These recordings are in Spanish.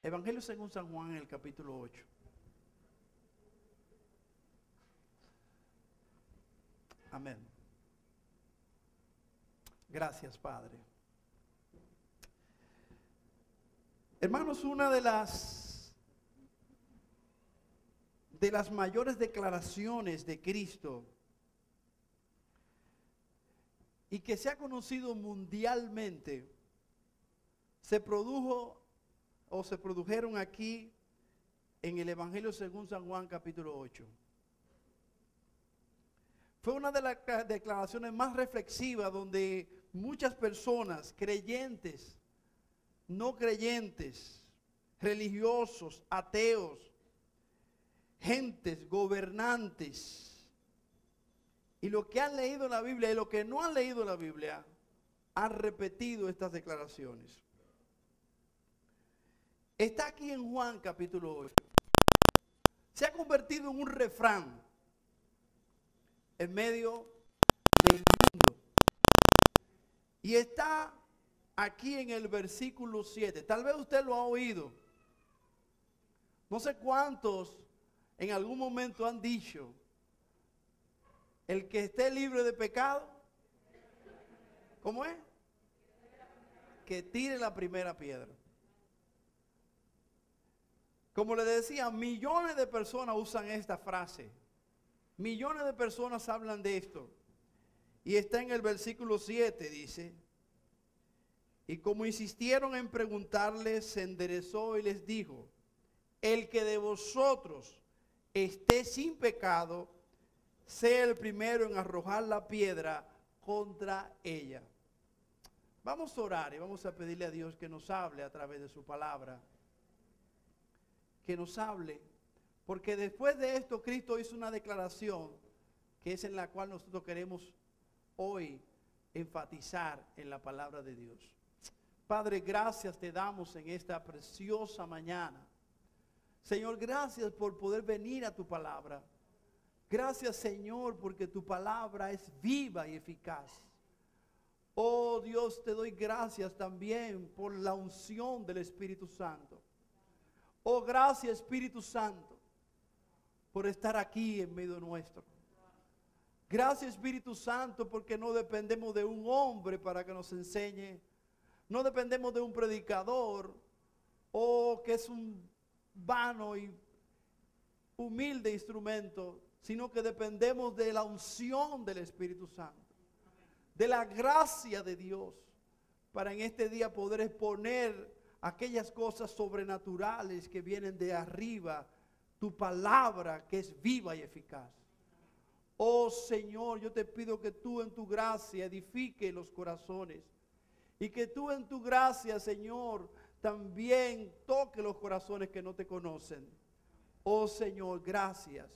Evangelio según San Juan, en el capítulo 8. Amén. Gracias, Padre. Hermanos, una de las mayores declaraciones de Cristo y que se ha conocido mundialmente, se produjeron aquí en el Evangelio según San Juan capítulo 8. Fue una de las declaraciones más reflexivas donde muchas personas, creyentes, no creyentes, religiosos, ateos, gentes, gobernantes, y los que han leído la Biblia y los que no han leído la Biblia, han repetido estas declaraciones. Está aquí en Juan capítulo 8. Se ha convertido en un refrán en medio del mundo. Y está aquí en el versículo 7. Tal vez usted lo ha oído. No sé cuántos en algún momento han dicho: el que esté libre de pecado, ¿cómo es? Que tire la primera piedra. Como le decía, millones de personas usan esta frase. Millones de personas hablan de esto. Y está en el versículo 7, dice: y como insistieron en preguntarle, se enderezó y les dijo: el que de vosotros esté sin pecado, sea el primero en arrojar la piedra contra ella. Vamos a orar y vamos a pedirle a Dios que nos hable a través de su palabra. Que nos hable, porque después de esto Cristo hizo una declaración que es en la cual nosotros queremos hoy enfatizar en la palabra de Dios. Padre, gracias te damos en esta preciosa mañana. Señor, gracias por poder venir a tu palabra. Gracias, Señor, porque tu palabra es viva y eficaz. Oh Dios, te doy gracias también por la unción del Espíritu Santo. Oh, gracias, Espíritu Santo, por estar aquí en medio nuestro. Gracias, Espíritu Santo, porque no dependemos de un hombre para que nos enseñe. No dependemos de un predicador, que es un vano y humilde instrumento, sino que dependemos de la unción del Espíritu Santo, de la gracia de Dios, para en este día poder exponer aquellas cosas sobrenaturales que vienen de arriba, tu palabra que es viva y eficaz. Oh Señor, yo te pido que tú en tu gracia edifique los corazones y que tú en tu gracia, Señor, también toque los corazones que no te conocen. Oh Señor, gracias.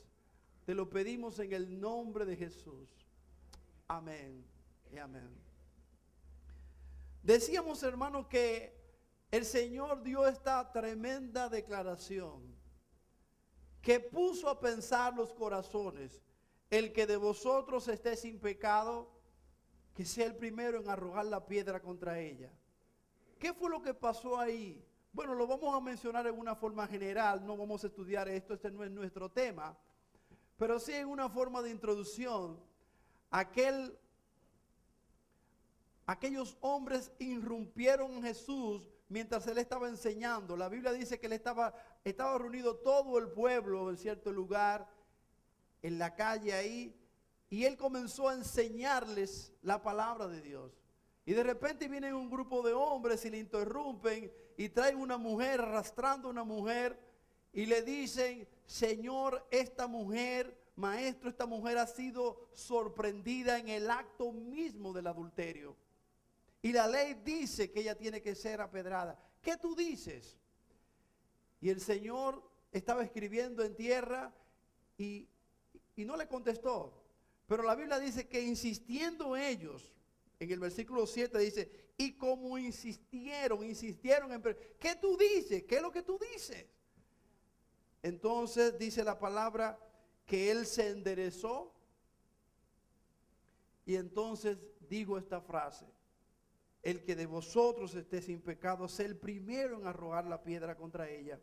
Te lo pedimos en el nombre de Jesús. Amén y amén. Decíamos, hermanos, que el Señor dio esta tremenda declaración que puso a pensar los corazones. El que de vosotros esté sin pecado, que sea el primero en arrojar la piedra contra ella. ¿Qué fue lo que pasó ahí? Bueno, lo vamos a mencionar en una forma general, no vamos a estudiar esto, este no es nuestro tema, pero sí en una forma de introducción. Aquellos hombres irrumpieron en Jesús mientras él estaba enseñando. La Biblia dice que él estaba reunido todo el pueblo en cierto lugar, en la calle ahí, y él comenzó a enseñarles la palabra de Dios. Y de repente viene un grupo de hombres y le interrumpen y traen una mujer, arrastrando a una mujer, y le dicen: Señor, esta mujer, maestro, esta mujer ha sido sorprendida en el acto mismo del adulterio. Y la ley dice que ella tiene que ser apedrada. ¿Qué tú dices? Y el Señor estaba escribiendo en tierra y no le contestó. Pero la Biblia dice que insistiendo ellos, en el versículo 7 dice: y como insistieron ¿qué tú dices? ¿Qué es lo que tú dices? Entonces dice la palabra que él se enderezó y entonces dijo esta frase: el que de vosotros esté sin pecado, sea el primero en arrojar la piedra contra ella.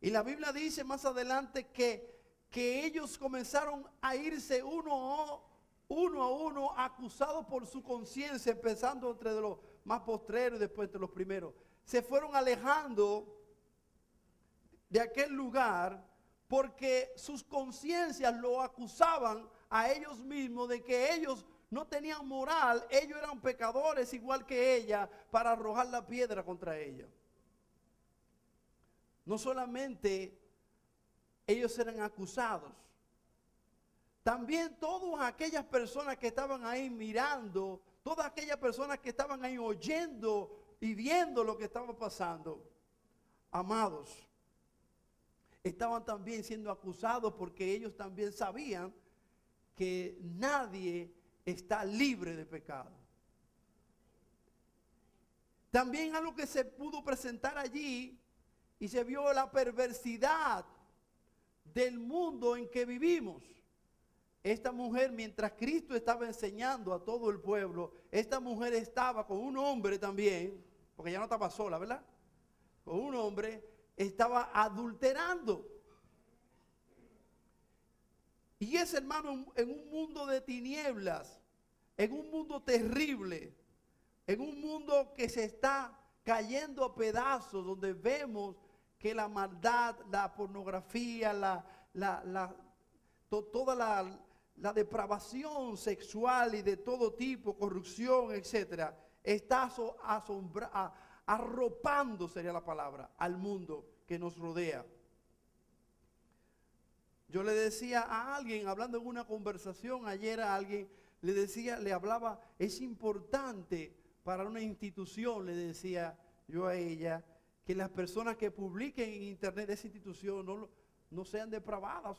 Y la Biblia dice más adelante que ellos comenzaron a irse uno a uno, acusados por su conciencia, empezando entre los más postreros y después entre los primeros. Se fueron alejando de aquel lugar porque sus conciencias lo acusaban a ellos mismos de que ellos no tenían moral, ellos eran pecadores igual que ella para arrojar la piedra contra ella. No solamente ellos eran acusados, también todas aquellas personas que estaban ahí mirando, todas aquellas personas que estaban ahí oyendo y viendo lo que estaba pasando, amados, estaban también siendo acusados porque ellos también sabían que nadie está libre de pecado. También algo que se pudo presentar allí y se vio la perversidad del mundo en que vivimos. Esta mujer, mientras Cristo estaba enseñando a todo el pueblo, esta mujer estaba con un hombre también, porque ya no estaba sola, ¿verdad? Con un hombre, estaba adulterando. Y es, hermano, en un mundo de tinieblas, en un mundo terrible, en un mundo que se está cayendo a pedazos, donde vemos que la maldad, la pornografía, toda la depravación sexual y de todo tipo, corrupción, etcétera, está arropando, sería la palabra, al mundo que nos rodea. Yo le decía a alguien, hablando en una conversación ayer a alguien, le hablaba, es importante para una institución, le decía yo a ella, que las personas que publiquen en internet de esa institución no sean depravadas,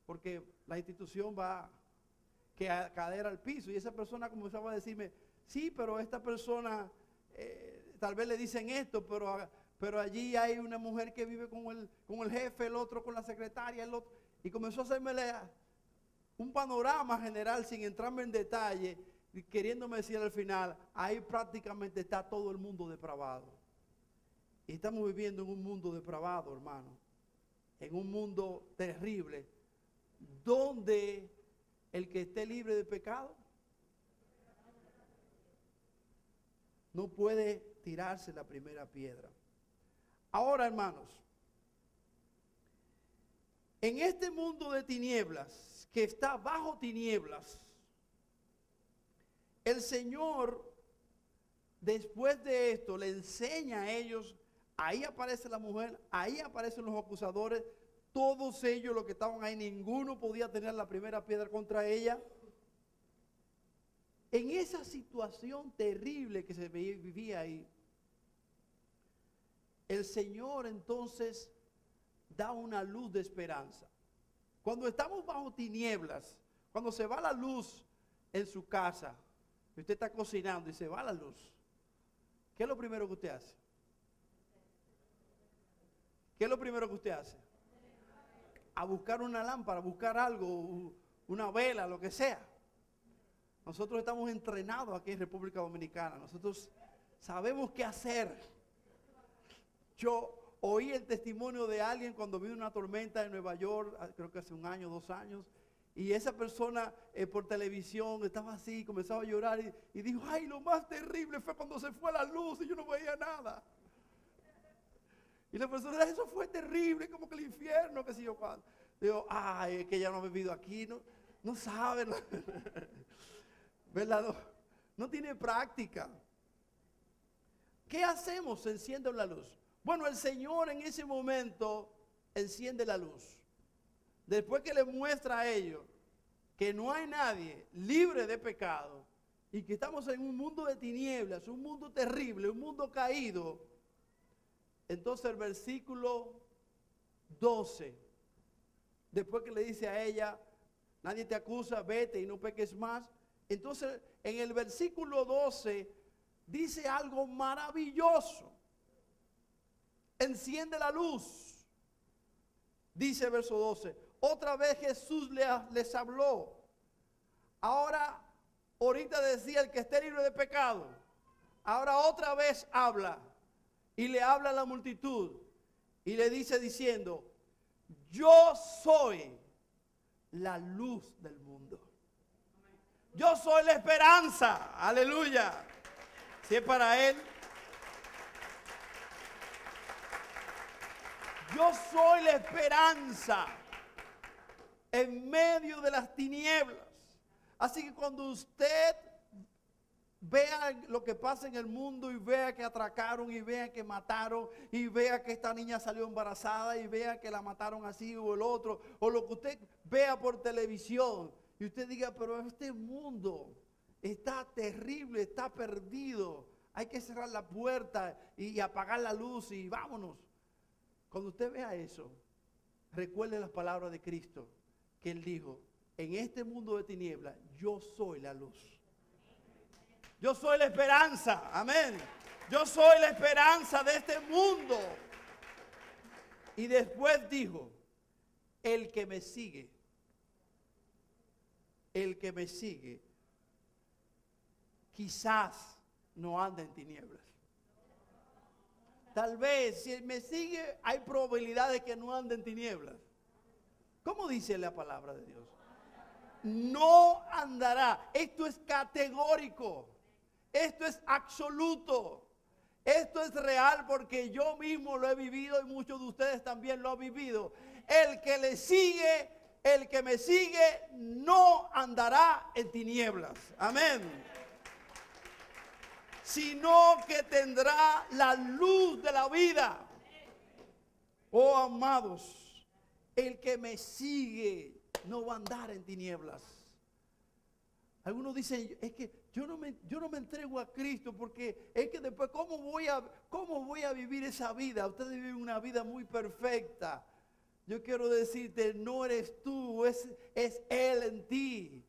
porque la institución va a caer al piso. Y esa persona comenzaba a decirme, sí, pero esta persona, tal vez le dicen esto, pero allí hay una mujer que vive con el jefe, el otro con la secretaria, el otro. Y comenzó a hacerme un panorama general sin entrarme en detalle, queriéndome decir al final, ahí prácticamente está todo el mundo depravado. Y estamos viviendo en un mundo depravado, hermano. En un mundo terrible, donde el que esté libre de pecado no puede tirarse la primera piedra. Ahora, hermanos, en este mundo de tinieblas, que está bajo tinieblas, el Señor, después de esto, le enseña a ellos, ahí aparece la mujer, ahí aparecen los acusadores, todos ellos los que estaban ahí, ninguno podía tener la primera piedra contra ella. En esa situación terrible que se vivía ahí, el Señor entonces da una luz de esperanza. Cuando estamos bajo tinieblas, cuando se va la luz en su casa, y usted está cocinando y se va la luz, ¿qué es lo primero que usted hace? ¿Qué es lo primero que usted hace? A buscar una lámpara, a buscar algo, una vela, lo que sea. Nosotros estamos entrenados aquí en República Dominicana. Nosotros sabemos qué hacer. Yo oí el testimonio de alguien cuando vino una tormenta en Nueva York, creo que hace 1 año, 2 años, y esa persona por televisión estaba así, comenzaba a llorar y dijo, ay, lo más terrible fue cuando se fue la luz y yo no veía nada. Y la persona, eso fue terrible, como que el infierno, qué sé yo cuándo. Digo, ay, es que ya no ha vivido aquí, no sabe, ¿verdad? No tiene práctica. ¿Qué hacemos? Se enciende la luz. Bueno, el Señor en ese momento enciende la luz. Después que le muestra a ellos que no hay nadie libre de pecado y que estamos en un mundo de tinieblas, un mundo terrible, un mundo caído. Entonces el versículo 12, después que le dice a ella, nadie te acusa, vete y no peques más. Entonces en el versículo 12 dice algo maravilloso. Enciende la luz. Dice el verso 12, otra vez Jesús les habló. Ahorita decía el que esté libre de pecado. ahora otra vez habla y le habla a la multitud y le dice diciendo, yo soy la luz del mundo. Yo soy la esperanza. Aleluya. Si es para Él. Yo soy la esperanza en medio de las tinieblas. Así que cuando usted vea lo que pasa en el mundo y vea que atracaron y vea que mataron y vea que esta niña salió embarazada y vea que la mataron así o el otro, o lo que usted vea por televisión y usted diga, pero este mundo está terrible, está perdido, hay que cerrar la puerta y apagar la luz y vámonos. Cuando usted vea eso, recuerde las palabras de Cristo que Él dijo, en este mundo de tinieblas yo soy la luz. Yo soy la esperanza, amén. Yo soy la esperanza de este mundo. Y después dijo, el que me sigue, quizás no anda en tinieblas. Tal vez, si él me sigue, hay probabilidad de que no ande en tinieblas. ¿Cómo dice la palabra de Dios? No andará. Esto es categórico. Esto es absoluto. Esto es real porque yo mismo lo he vivido y muchos de ustedes también lo han vivido. El que le sigue, el que me sigue, no andará en tinieblas. Amén. Sino que tendrá la luz de la vida. Oh amados, el que me sigue no va a andar en tinieblas. Algunos dicen, es que yo no me entrego a Cristo porque es que después, ¿cómo voy a vivir esa vida? Ustedes viven una vida muy perfecta. Yo quiero decirte, no eres tú, es Él en ti.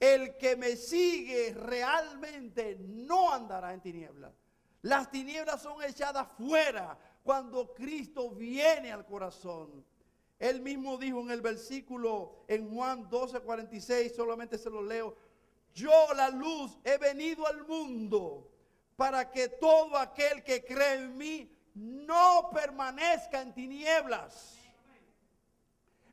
El que me sigue realmente no andará en tinieblas. Las tinieblas son echadas fuera cuando Cristo viene al corazón. Él mismo dijo en el versículo en Juan 12:46, solamente se lo leo. Yo la luz he venido al mundo para que todo aquel que cree en mí no permanezca en tinieblas.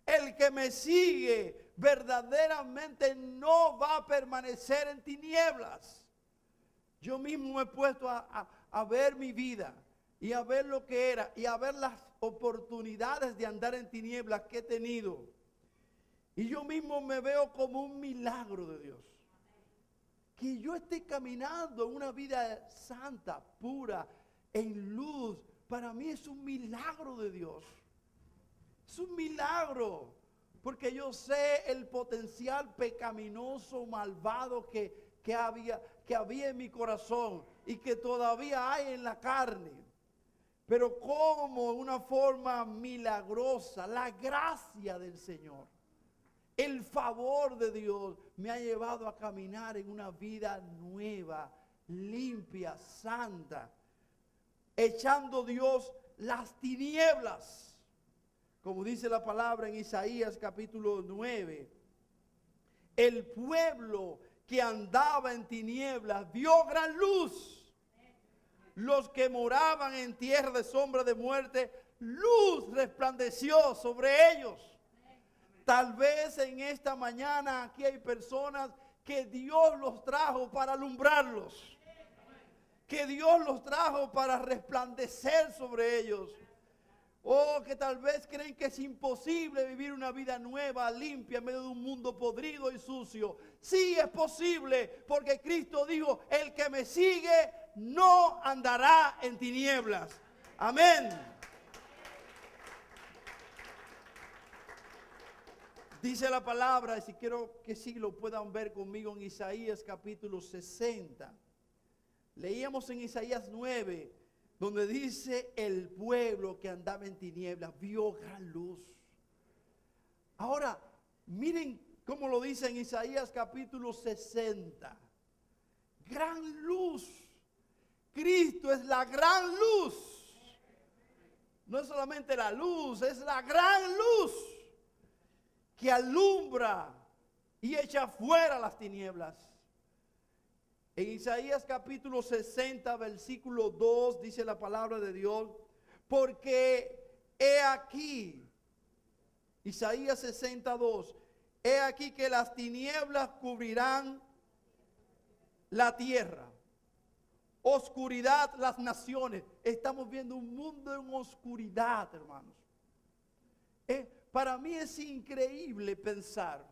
El que me sigue verdaderamente no va a permanecer en tinieblas. Yo mismo me he puesto a ver mi vida y a ver lo que era y a ver las oportunidades de andar en tinieblas que he tenido. Y yo mismo me veo como un milagro de Dios. Que yo esté caminando en una vida santa, pura, en luz, para mí es un milagro de Dios. Es un milagro, porque yo sé el potencial pecaminoso, malvado que había en mi corazón y que todavía hay en la carne. Pero como una forma milagrosa, la gracia del Señor, el favor de Dios me ha llevado a caminar en una vida nueva, limpia, santa, echando Dios las tinieblas. Como dice la palabra en Isaías capítulo 9, el pueblo que andaba en tinieblas vio gran luz. Los que moraban en tierra de sombra de muerte, luz resplandeció sobre ellos. Tal vez en esta mañana aquí hay personas que Dios los trajo para alumbrarlos. Que Dios los trajo para resplandecer sobre ellos. O que tal vez creen que es imposible vivir una vida nueva, limpia, en medio de un mundo podrido y sucio. Sí es posible, porque Cristo dijo, el que me sigue no andará en tinieblas. Amén. Dice la palabra, y si quiero que sí lo puedan ver conmigo en Isaías capítulo 60. Leíamos en Isaías 9, donde dice el pueblo que andaba en tinieblas vio gran luz. Ahora, miren cómo lo dice en Isaías capítulo 60. Gran luz. Cristo es la gran luz. No es solamente la luz, es la gran luz que alumbra y echa fuera las tinieblas. En Isaías capítulo 60, versículo 2, dice la palabra de Dios, porque he aquí, Isaías 62, he aquí que las tinieblas cubrirán la tierra, oscuridad las naciones. Estamos viendo un mundo en oscuridad, hermanos. Para mí es increíble pensar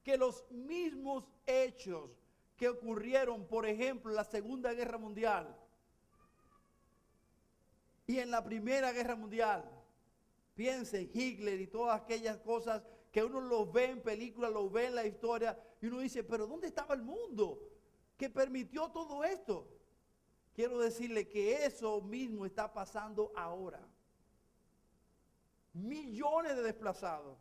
que los mismos hechos que ocurrieron, por ejemplo, en la Segunda Guerra Mundial y en la Primera Guerra Mundial, piensen Hitler y todas aquellas cosas que uno los ve en películas, los ve en la historia, y uno dice, pero ¿dónde estaba el mundo que permitió todo esto? Quiero decirle que eso mismo está pasando ahora. Millones de desplazados.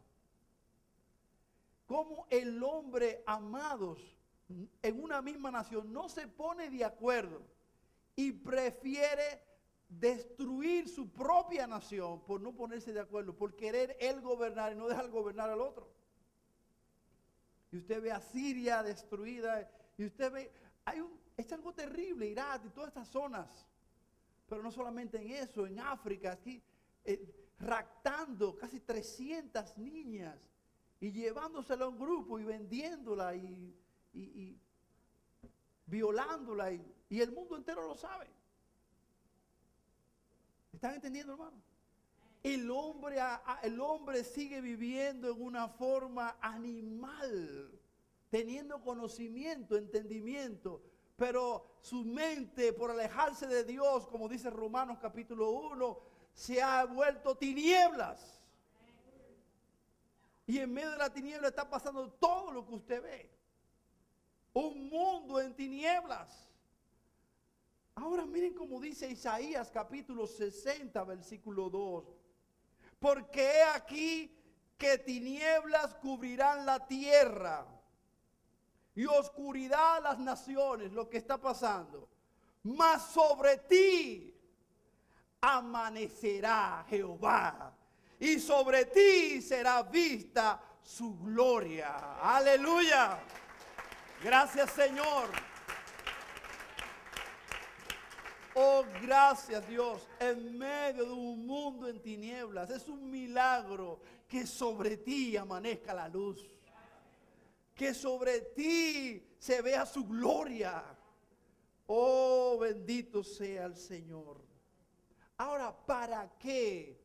Como el hombre, amados, en una misma nación no se pone de acuerdo y prefiere destruir su propia nación por no ponerse de acuerdo, por querer él gobernar y no dejar gobernar al otro. Y usted ve a Siria destruida, y usted ve, es algo terrible, Irak y todas estas zonas. Pero no solamente en eso, en África, aquí, raptando casi 300 niñas y llevándosela a un grupo y vendiéndola y violándola, y el mundo entero lo sabe. ¿Están entendiendo, hermano? El hombre sigue viviendo en una forma animal, teniendo conocimiento, entendimiento, pero su mente, por alejarse de Dios, como dice Romanos capítulo 1, se ha vuelto tinieblas. Y en medio de la tiniebla está pasando todo lo que usted ve. Un mundo en tinieblas. Ahora miren cómo dice Isaías capítulo 60, versículo 2. Porque he aquí que tinieblas cubrirán la tierra y oscuridad las naciones, lo que está pasando. Mas sobre ti amanecerá Jehová y sobre ti será vista su gloria. Aleluya. Gracias, Señor. Oh, gracias, Dios. En medio de un mundo en tinieblas, es un milagro que sobre ti amanezca la luz. Que sobre ti se vea su gloria. Oh, bendito sea el Señor. Ahora, ¿para qué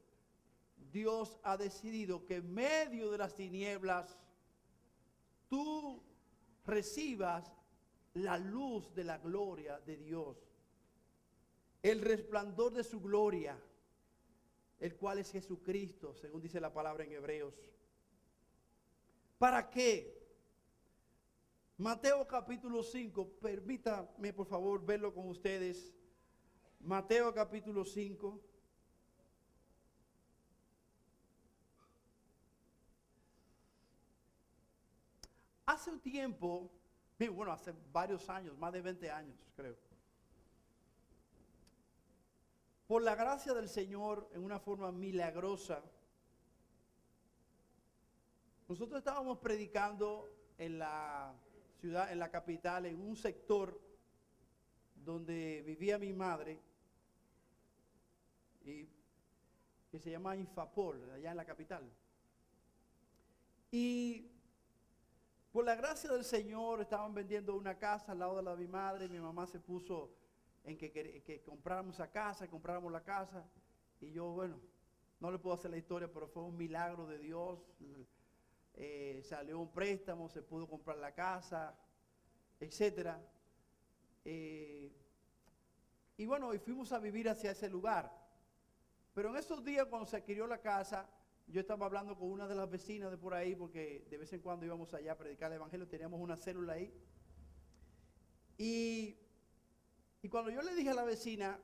Dios ha decidido que en medio de las tinieblas tú recibas la luz de la gloria de Dios? El resplandor de su gloria, el cual es Jesucristo, según dice la palabra en Hebreos. ¿Para qué? Mateo capítulo 5, permítame por favor verlo con ustedes. Mateo capítulo 5. Hace un tiempo, bueno, hace varios años, más de 20 años creo. Por la gracia del Señor, en una forma milagrosa, nosotros estábamos predicando en la ciudad, en la capital, en un sector donde vivía mi madre, y que se llama Infapol, allá en la capital. Y por la gracia del Señor estaban vendiendo una casa al lado de la de mi madre, y mi mamá se puso en que compráramos esa casa, compráramos la casa, y yo, bueno, no le puedo hacer la historia, pero fue un milagro de Dios. Salió un préstamo, se pudo comprar la casa, etcétera. Y bueno, y fuimos a vivir hacia ese lugar. Pero en esos días, cuando se adquirió la casa, yo estaba hablando con una de las vecinas de por ahí, porque de vez en cuando íbamos allá a predicar el evangelio, teníamos una célula ahí. Y cuando yo le dije a la vecina,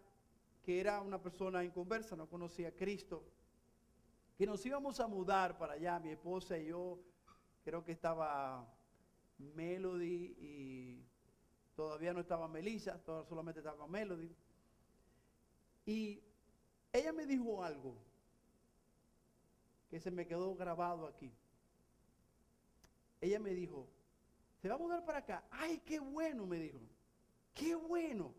que era una persona inconversa, no conocía a Cristo, que nos íbamos a mudar para allá, mi esposa y yo, creo que estaba Melody y todavía no estaba Melissa, solamente estaba Melody. Y ella me dijo algo que se me quedó grabado aquí. Ella me dijo, se va a mudar para acá. Ay, qué bueno, me dijo. Qué bueno.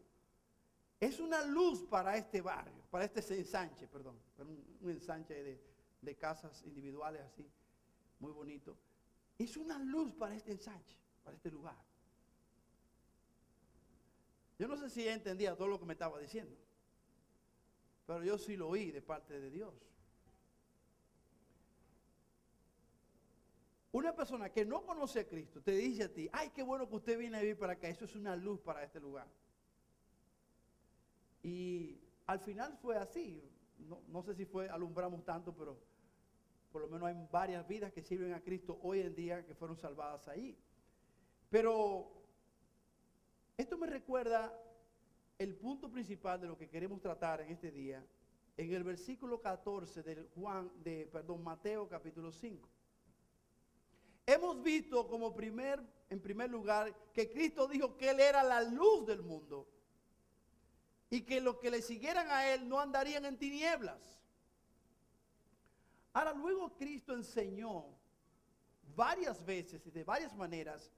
Es una luz para este barrio, para este ensanche, perdón. Un ensanche de casas individuales así, muy bonito. Es una luz para este ensanche, para este lugar. Yo no sé si ella entendía todo lo que me estaba diciendo, pero yo sí lo oí de parte de Dios. Una persona que no conoce a Cristo te dice a ti, ay, qué bueno que usted viene a vivir para acá, eso es una luz para este lugar. Y al final fue así, no sé si alumbramos tanto, pero por lo menos hay varias vidas que sirven a Cristo hoy en día que fueron salvadas ahí. Pero esto me recuerda el punto principal de lo que queremos tratar en este día, en el versículo 14 de Mateo capítulo 5. Hemos visto en primer lugar, que Cristo dijo que Él era la luz del mundo y que los que le siguieran a Él no andarían en tinieblas. Ahora, luego Cristo enseñó varias veces y de varias maneras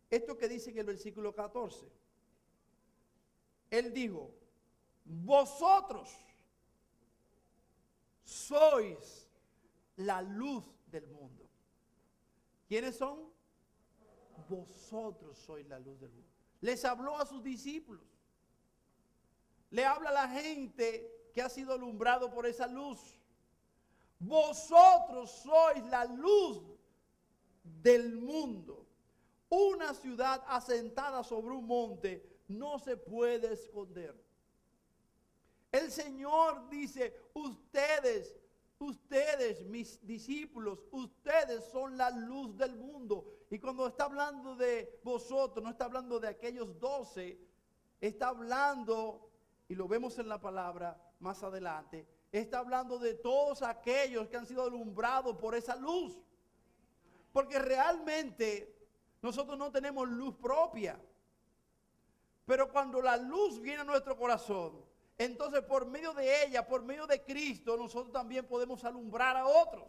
esto que dice en el versículo 14. Él dijo, vosotros sois la luz del mundo. ¿Quiénes son? Vosotros sois la luz del mundo. Les habló a sus discípulos. Le habla a la gente que ha sido alumbrado por esa luz. Vosotros sois la luz del mundo. Una ciudad asentada sobre un monte no se puede esconder. El Señor dice, ustedes, mis discípulos, ustedes son la luz del mundo. Y cuando está hablando de vosotros, no está hablando de aquellos 12, está hablando, y lo vemos en la palabra más adelante, está hablando de todos aquellos que han sido alumbrados por esa luz. Porque realmente nosotros no tenemos luz propia. Pero cuando la luz viene a nuestro corazón, entonces por medio de ella, por medio de Cristo, nosotros también podemos alumbrar a otros.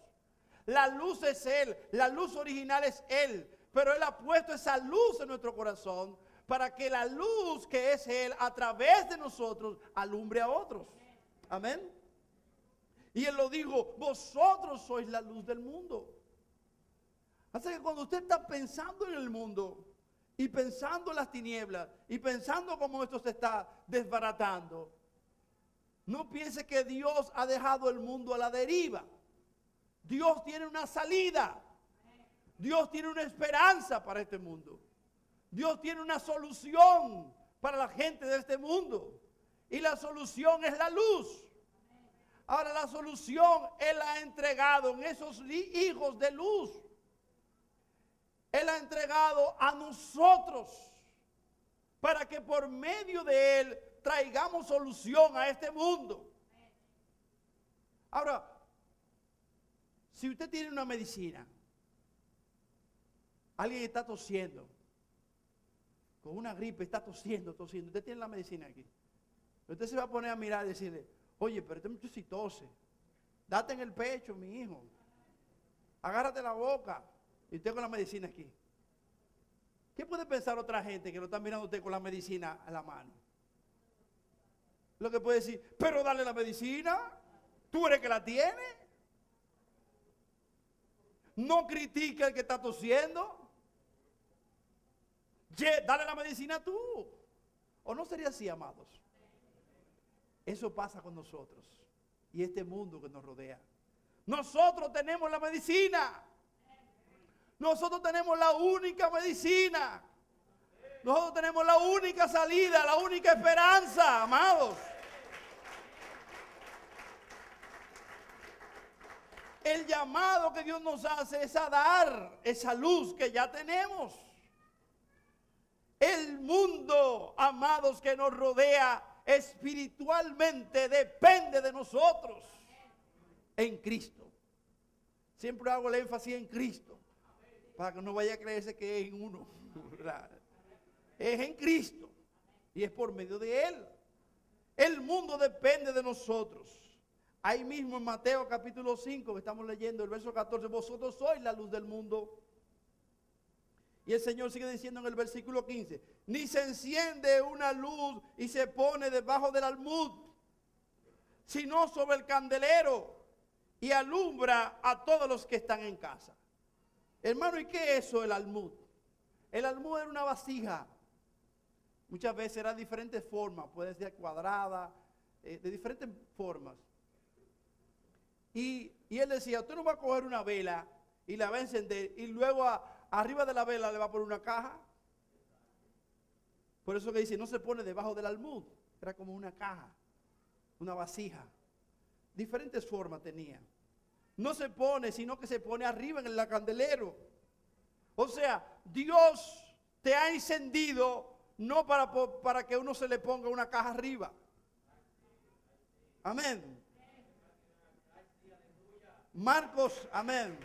La luz es Él, la luz original es Él, pero Él ha puesto esa luz en nuestro corazón para que la luz que es Él a través de nosotros alumbre a otros. Amén. Y Él lo dijo, vosotros sois la luz del mundo. Así que cuando usted está pensando en el mundo y pensando en las tinieblas y pensando cómo esto se está desbaratando, no piense que Dios ha dejado el mundo a la deriva. Dios tiene una salida. Dios tiene una esperanza para este mundo. Dios tiene una solución para la gente de este mundo. Y la solución es la luz. Ahora la solución Él ha entregado en esos hijos de luz. Él ha entregado a nosotros para que por medio de Él traigamos solución a este mundo. Ahora, si usted tiene una medicina, alguien está tosiendo, con una gripe está tosiendo, usted tiene la medicina aquí. Usted se va a poner a mirar y decirle, oye, pero este muchacho sí tose, date en el pecho, mi hijo, agárrate la boca, y usted con la medicina aquí. ¿Qué puede pensar otra gente que lo está mirando usted con la medicina a la mano? Lo que puede decir, pero dale la medicina, tú eres que la tiene. No critica al que está tosiendo. Dale la medicina tú. ¿O no sería así, amados? Eso pasa con nosotros y este mundo que nos rodea. Nosotros tenemos la medicina. Nosotros tenemos la única medicina. Nosotros tenemos la única salida, la única esperanza, amados. El llamado que Dios nos hace es a dar esa luz que ya tenemos. El mundo, amados, que nos rodea espiritualmente depende de nosotros en Cristo. Siempre hago el énfasis en Cristo, para que no vaya a creerse que es en uno. Es en Cristo y es por medio de Él. El mundo depende de nosotros. Ahí mismo en Mateo capítulo 5, que estamos leyendo el verso 14, vosotros sois la luz del mundo. Y el Señor sigue diciendo en el versículo 15, ni se enciende una luz y se pone debajo del almud, sino sobre el candelero y alumbra a todos los que están en casa. Hermano, ¿y qué es eso el almud? El almud era una vasija. Muchas veces era de diferentes formas, puede ser cuadrada, de diferentes formas. Y él decía, usted no va a coger una vela y la va a encender y luego arriba de la vela le va a poner una caja. Por eso que dice, no se pone debajo del almud, era como una caja, una vasija. Diferentes formas tenía. No se pone, sino que se pone arriba en el candelero. O sea, Dios te ha encendido no para que uno se le ponga una caja arriba. Amén. Marcos, amén.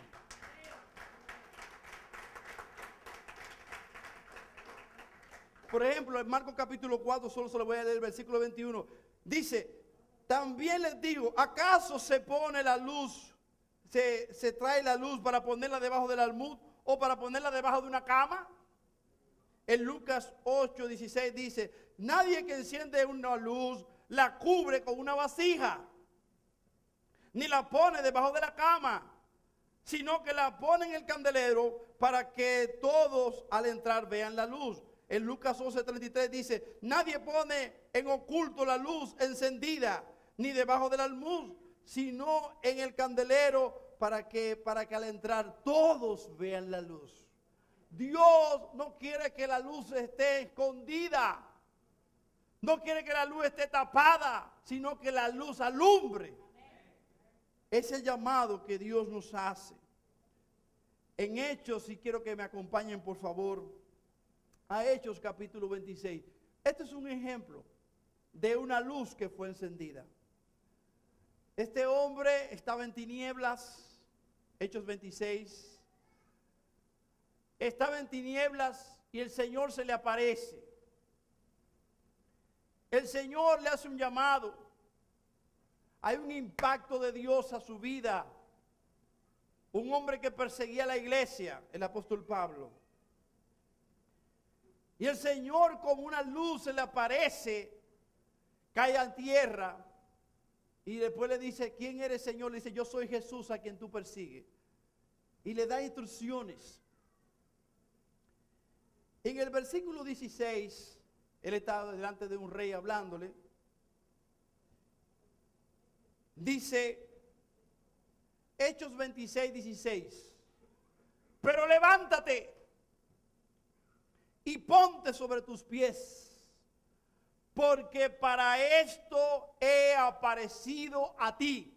Por ejemplo, en Marcos capítulo 4, solo se lo voy a leer el versículo 21. Dice, también les digo, ¿acaso se pone la luz, se trae la luz para ponerla debajo del almud o para ponerla debajo de una cama? En Lucas 8, 16 dice, nadie que enciende una luz la cubre con una vasija, ni la pone debajo de la cama, sino que la pone en el candelero para que todos al entrar vean la luz. En Lucas 11:33 dice, nadie pone en oculto la luz encendida, ni debajo del almud, sino en el candelero para que al entrar todos vean la luz. Dios no quiere que la luz esté escondida, no quiere que la luz esté tapada, sino que la luz alumbre. Es el llamado que Dios nos hace. En Hechos, si quiero que me acompañen por favor, a Hechos capítulo 26. Este es un ejemplo de una luz que fue encendida. Este hombre estaba en tinieblas, Hechos 26. Estaba en tinieblas y el Señor se le aparece. El Señor le hace un llamado. Hay un impacto de Dios a su vida. Un hombre que perseguía a la iglesia, el apóstol Pablo. Y el Señor como una luz se le aparece, cae a tierra y después le dice, ¿quién eres, Señor? Le dice, yo soy Jesús a quien tú persigues. Y le da instrucciones. En el versículo 16, él estaba delante de un rey hablándole. Dice, Hechos 26, 16. Pero levántate y ponte sobre tus pies, porque para esto he aparecido a ti,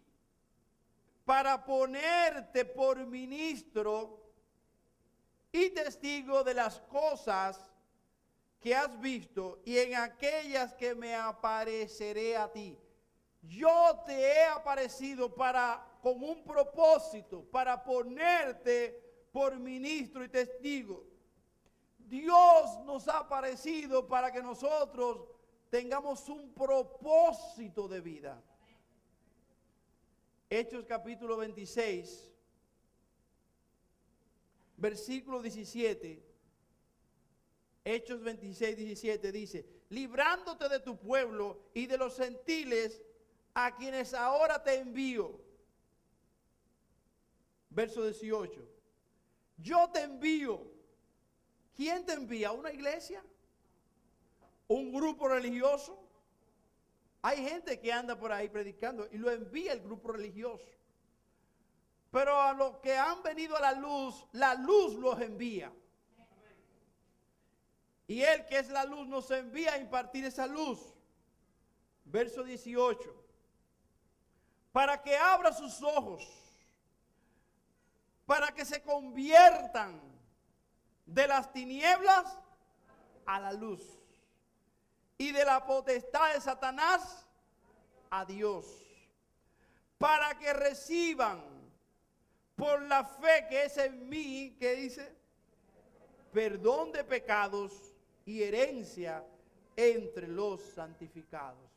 para ponerte por ministro y testigo de las cosas que has visto y en aquellas que me apareceré a ti. Yo te he aparecido con un propósito, para ponerte por ministro y testigo. Dios nos ha aparecido para que nosotros tengamos un propósito de vida. Hechos capítulo 26, versículo 17. Hechos 26, 17 dice, librándote de tu pueblo y de los gentiles a quienes ahora te envío. Verso 18. Yo te envío. ¿Quién te envía? ¿Una iglesia? ¿Un grupo religioso? Hay gente que anda por ahí predicando y lo envía el grupo religioso. Pero a los que han venido a la luz los envía. Y Él que es la luz nos envía a impartir esa luz. Verso 18. Para que abra sus ojos, para que se conviertan de las tinieblas a la luz y de la potestad de Satanás a Dios, para que reciban por la fe que es en mí, que dice, perdón de pecados y herencia entre los santificados.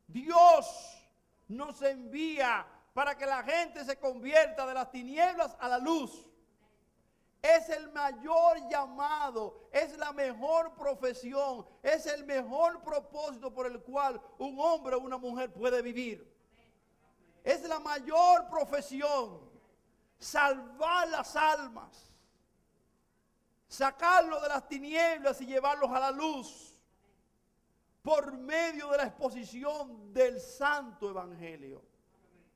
Dios nos envía para que la gente se convierta de las tinieblas a la luz. Es el mayor llamado, es la mejor profesión, es el mejor propósito por el cual un hombre o una mujer puede vivir. Es la mayor profesión, salvar las almas, sacarlos de las tinieblas y llevarlos a la luz por medio de la exposición del santo evangelio.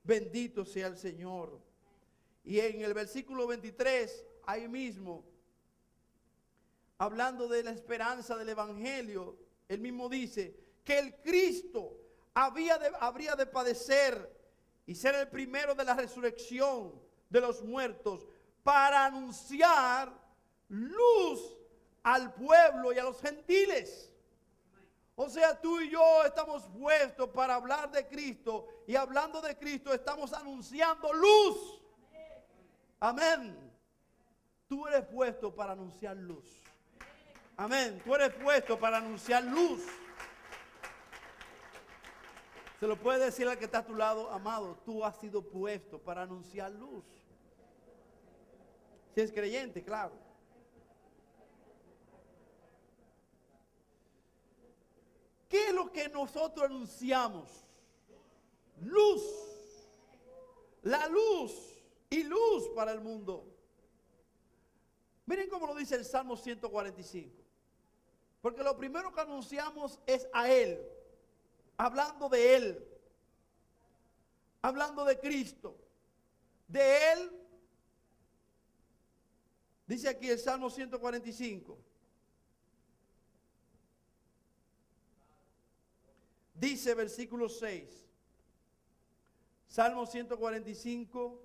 Bendito sea el Señor. Y en el versículo 23, ahí mismo, hablando de la esperanza del evangelio, él mismo dice que el Cristo habría de padecer y ser el primero de la resurrección de los muertos para anunciar luz al pueblo y a los gentiles. O sea, tú y yo estamos puestos para hablar de Cristo, y hablando de Cristo estamos anunciando luz. Amén. Tú eres puesto para anunciar luz. Amén. Tú eres puesto para anunciar luz. Se lo puede decir al que está a tu lado, amado, tú has sido puesto para anunciar luz. Si es creyente, claro. ¿Qué es lo que nosotros anunciamos? Luz. La luz y luz para el mundo. Miren cómo lo dice el Salmo 145. Porque lo primero que anunciamos es a Él. Hablando de Él. Hablando de Cristo. De Él. Dice aquí el Salmo 145. Dice versículo 6. Salmo 145,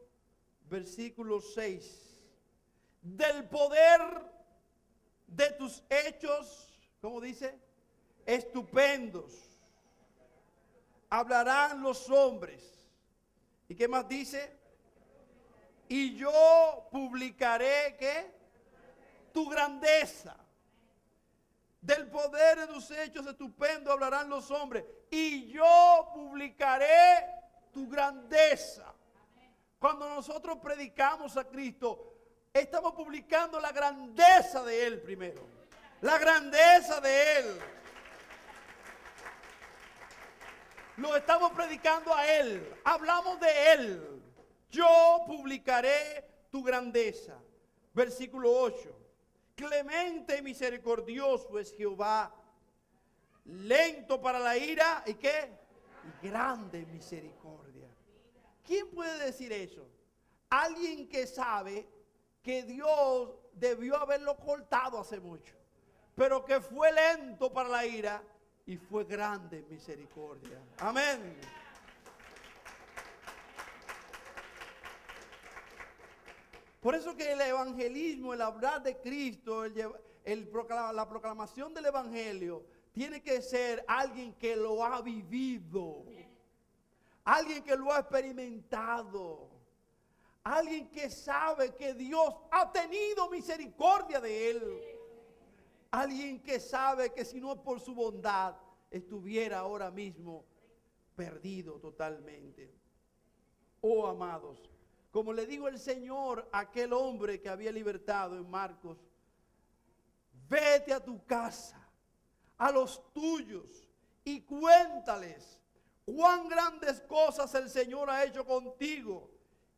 versículo 6. Del poder de tus hechos, ¿cómo dice? Estupendos. Hablarán los hombres. ¿Y qué más dice? Y yo publicaré, ¿qué? Tu grandeza. Del poder de tus hechos estupendos hablarán los hombres. Y yo publicaré tu grandeza. Cuando nosotros predicamos a Cristo, estamos publicando la grandeza de Él primero. La grandeza de Él. Lo estamos predicando a Él. Hablamos de Él. Yo publicaré tu grandeza. Versículo 8. Clemente y misericordioso es Jehová, lento para la ira, ¿y qué? Y grande misericordia. ¿Quién puede decir eso? Alguien que sabe que Dios debió haberlo cortado hace mucho, pero que fue lento para la ira y fue grande misericordia. Amén. Por eso que el evangelismo, el hablar de Cristo, la proclamación del evangelio, tiene que ser alguien que lo ha vivido. Alguien que lo ha experimentado. Alguien que sabe que Dios ha tenido misericordia de él. Alguien que sabe que si no es por su bondad, estuviera ahora mismo perdido totalmente. Oh, amados. Como le dijo el Señor a aquel hombre que había libertado en Marcos, vete a tu casa, a los tuyos, y cuéntales cuán grandes cosas el Señor ha hecho contigo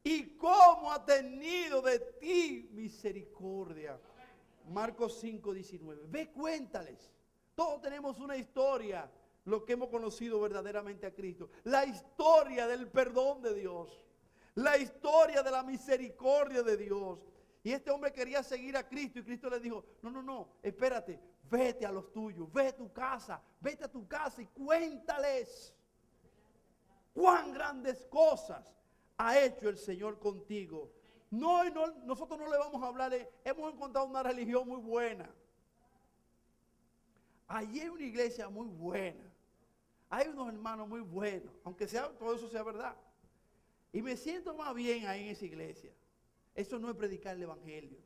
y cómo ha tenido de ti misericordia. Marcos 5:19. Ve, cuéntales. Todos tenemos una historia, lo que hemos conocido verdaderamente a Cristo. La historia del perdón de Dios. La historia de la misericordia de Dios. Y este hombre quería seguir a Cristo y Cristo le dijo, no, espérate, vete a los tuyos, vete a tu casa y cuéntales cuán grandes cosas ha hecho el Señor contigo. Nosotros no le vamos a hablar hemos encontrado una religión muy buena. Allí hay una iglesia muy buena. Hay unos hermanos muy buenos, aunque todo eso sea verdad. Y me siento más bien ahí en esa iglesia. Eso no es predicar el evangelio.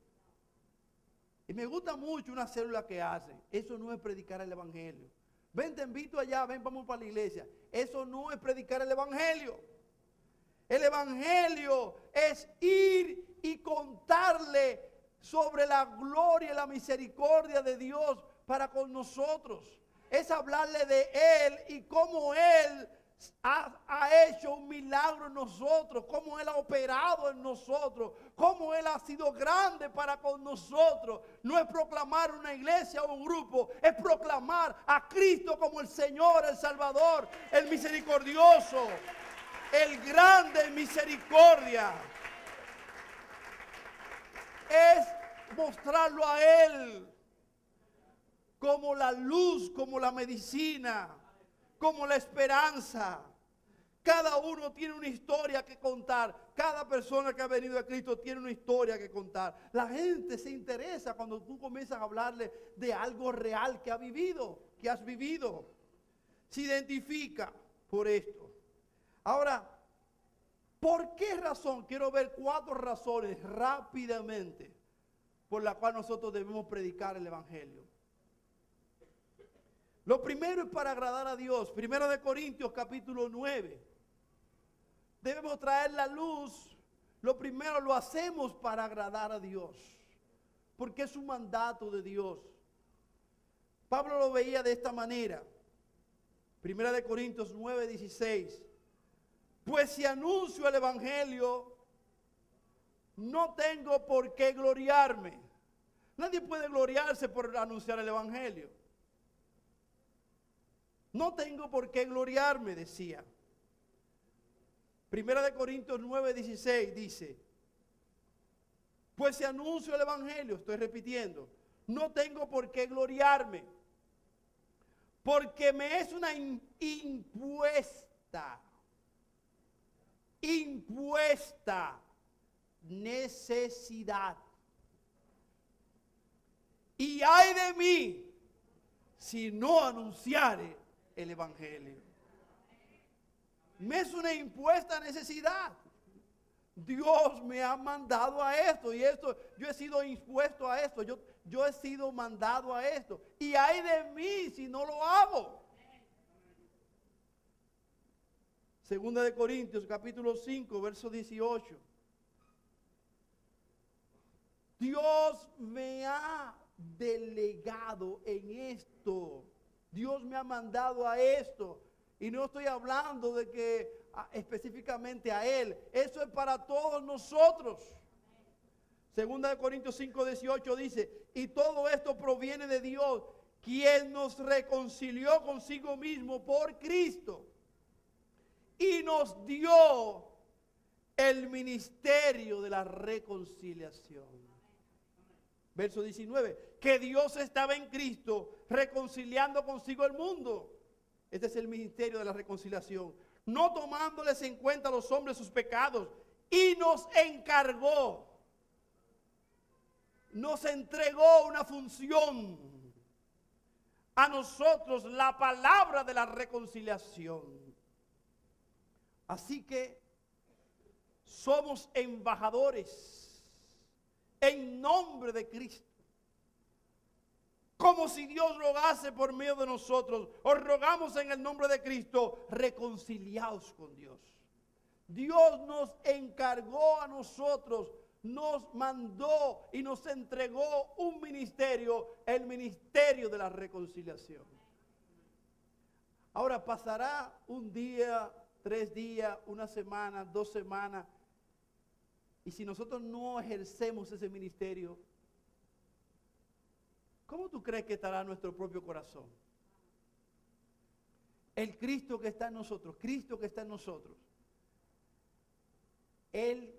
Y me gusta mucho una célula que hacen. Eso no es predicar el evangelio. Ven, te invito allá, ven, vamos para la iglesia. Eso no es predicar el evangelio. El evangelio es ir y contarle sobre la gloria y la misericordia de Dios para con nosotros. Es hablarle de Él y cómo Él ha hecho un milagro en nosotros, cómo Él ha operado en nosotros, cómo Él ha sido grande para con nosotros. No es proclamar una iglesia o un grupo, es proclamar a Cristo como el Señor, el Salvador, el misericordioso, el grande en misericordia. Es mostrarlo a Él como la luz, como la medicina, como la esperanza. Cada uno tiene una historia que contar. Cada persona que ha venido a Cristo tiene una historia que contar. La gente se interesa cuando tú comienzas a hablarle de algo real que ha vivido, que has vivido. Se identifica por esto. Ahora, ¿por qué razón? Quiero ver 4 razones rápidamente por las cuales nosotros debemos predicar el Evangelio. Lo primero es para agradar a Dios. Primero de Corintios capítulo 9. Debemos traer la luz. Lo primero lo hacemos para agradar a Dios, porque es un mandato de Dios. Pablo lo veía de esta manera. Primera de Corintios 9, 16. Pues si anuncio el Evangelio, no tengo por qué gloriarme. Nadie puede gloriarse por anunciar el Evangelio. No tengo por qué gloriarme, decía. Primera de Corintios 9, 16 dice, pues si anuncio el Evangelio, estoy repitiendo, no tengo por qué gloriarme, porque me es una impuesta necesidad. Y ay de mí si no anunciare el Evangelio. Me es una impuesta necesidad. Dios me ha mandado a esto y esto, yo he sido impuesto a esto, yo he sido mandado a esto. Y ay de mí si no lo hago. Segunda de Corintios capítulo 5 verso 18. Dios me ha delegado en esto. Dios me ha mandado a esto. Y no estoy hablando de que específicamente a Él. Eso es para todos nosotros. Segunda de Corintios 5, 18 dice, y todo esto proviene de Dios, quien nos reconcilió consigo mismo por Cristo. Y nos dio el ministerio de la reconciliación. Verso 19, que Dios estaba en Cristo reconciliando consigo el mundo. Este es el ministerio de la reconciliación. No tomándoles en cuenta a los hombres sus pecados. Y nos encargó. Nos entregó una función. A nosotros la palabra de la reconciliación. Así que somos embajadores en nombre de Cristo. Como si Dios rogase por medio de nosotros. Os rogamos en el nombre de Cristo, reconciliaos con Dios. Dios nos encargó a nosotros, nos mandó y nos entregó un ministerio, el ministerio de la reconciliación. Ahora pasará un día, 3 días, 1 semana, 2 semanas. Y si nosotros no ejercemos ese ministerio, ¿cómo tú crees que estará nuestro propio corazón? El Cristo que está en nosotros, Cristo que está en nosotros, Él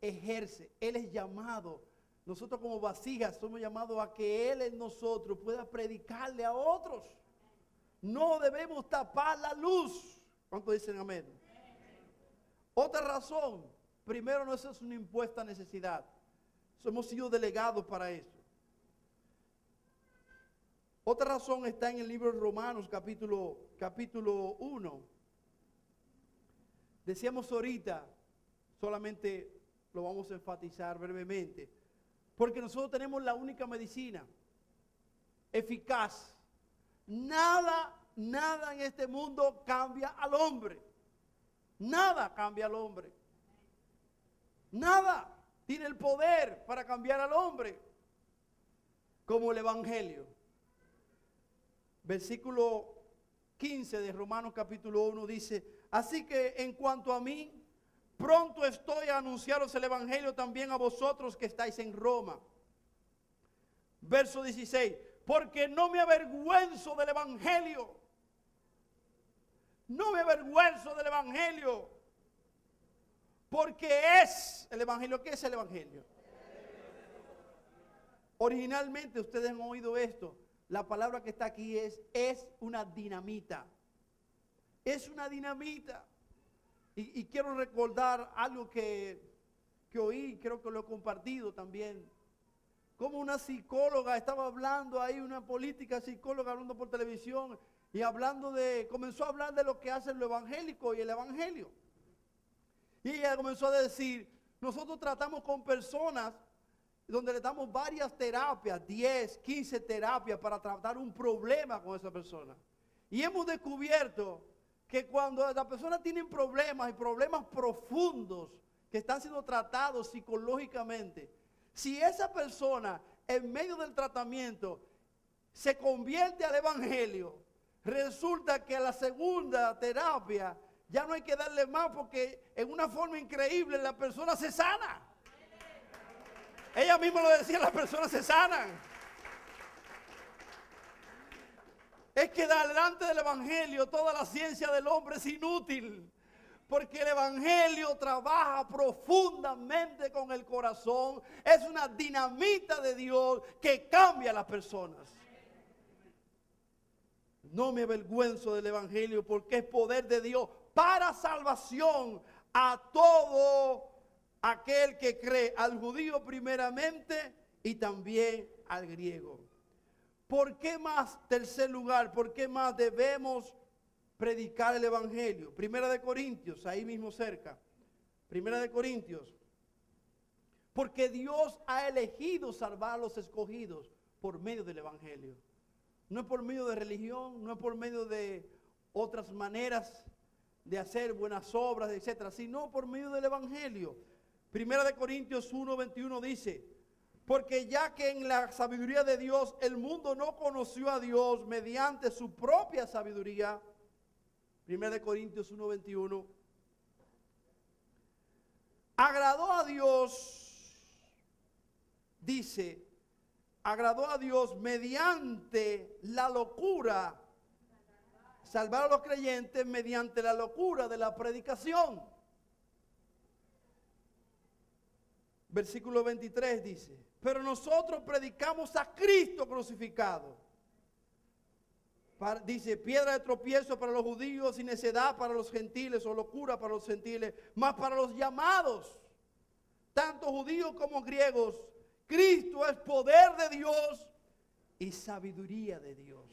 ejerce, Él es llamado. Nosotros como vasijas somos llamados a que Él en nosotros pueda predicarle a otros. No debemos tapar la luz. ¿Cuántos dicen amén? Otra razón. Primero, no es una impuesta necesidad. Hemos sido delegados para eso. Otra razón está en el libro de Romanos, capítulo 1. Decíamos ahorita, solamente lo vamos a enfatizar brevemente, porque nosotros tenemos la única medicina eficaz. Nada en este mundo cambia al hombre. Nada cambia al hombre. Nada. tiene el poder para cambiar al hombre, como el Evangelio. Versículo 15 de Romanos capítulo 1 dice: así que en cuanto a mí, pronto estoy a anunciaros el Evangelio también a vosotros que estáis en Roma. Verso 16: porque no me avergüenzo del Evangelio. No me avergüenzo del Evangelio. Porque es el Evangelio. ¿Qué es el Evangelio? Originalmente ustedes han oído esto. La palabra que está aquí es una dinamita. Es una dinamita. Y quiero recordar algo que oí, creo que lo he compartido también. Como una psicóloga estaba hablando ahí, una política psicóloga hablando por televisión y comenzó a hablar de lo que hacen los evangélicos y el evangelio. Y ella comenzó a decir: nosotros tratamos con personas donde le damos varias terapias, 10, 15 terapias para tratar un problema con esa persona. Y hemos descubierto que cuando las personas tienen problemas y problemas profundos que están siendo tratados psicológicamente, si esa persona en medio del tratamiento se convierte al evangelio, resulta que a la segunda terapia ya no hay que darle más, porque en una forma increíble la persona se sana. Ella misma lo decía, las personas se sanan. Es que delante del evangelio toda la ciencia del hombre es inútil. Porque el evangelio trabaja profundamente con el corazón. Es una dinamita de Dios que cambia a las personas. No me avergüenzo del evangelio, porque es poder de Dios para salvación a todo aquel que cree, al judío primeramente y también al griego. ¿Por qué más, tercer lugar, por qué más debemos predicar el evangelio? Primera de Corintios, ahí mismo cerca. Primera de Corintios. Porque Dios ha elegido salvar a los escogidos por medio del evangelio. No es por medio de religión, no es por medio de otras maneras de hacer buenas obras, etcétera, sino por medio del evangelio. Primera de Corintios 1:21 dice: porque ya que en la sabiduría de Dios el mundo no conoció a Dios mediante su propia sabiduría. Primera de Corintios 1:21. Agradó a Dios, dice, agradó a Dios mediante la locura, salvar a los creyentes mediante la locura de la predicación. Versículo 23 dice: pero nosotros predicamos a Cristo crucificado. Dice: piedra de tropiezo para los judíos y necedad para los gentiles, o locura para los gentiles, mas para los llamados, tanto judíos como griegos, Cristo es poder de Dios y sabiduría de Dios.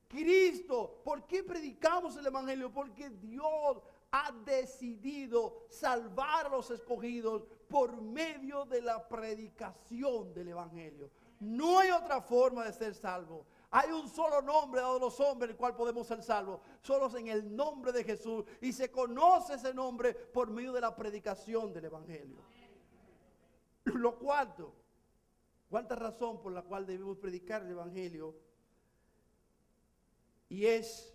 Cristo, ¿por qué predicamos el evangelio? Porque Dios ha decidido salvar a los escogidos por medio de la predicación del evangelio. No hay otra forma de ser salvo. Hay un solo nombre dado a los hombres en el cual podemos ser salvos, solo en el nombre de Jesús, y se conoce ese nombre por medio de la predicación del evangelio. Lo cuarto, cuarta razón por la cual debemos predicar el evangelio, y es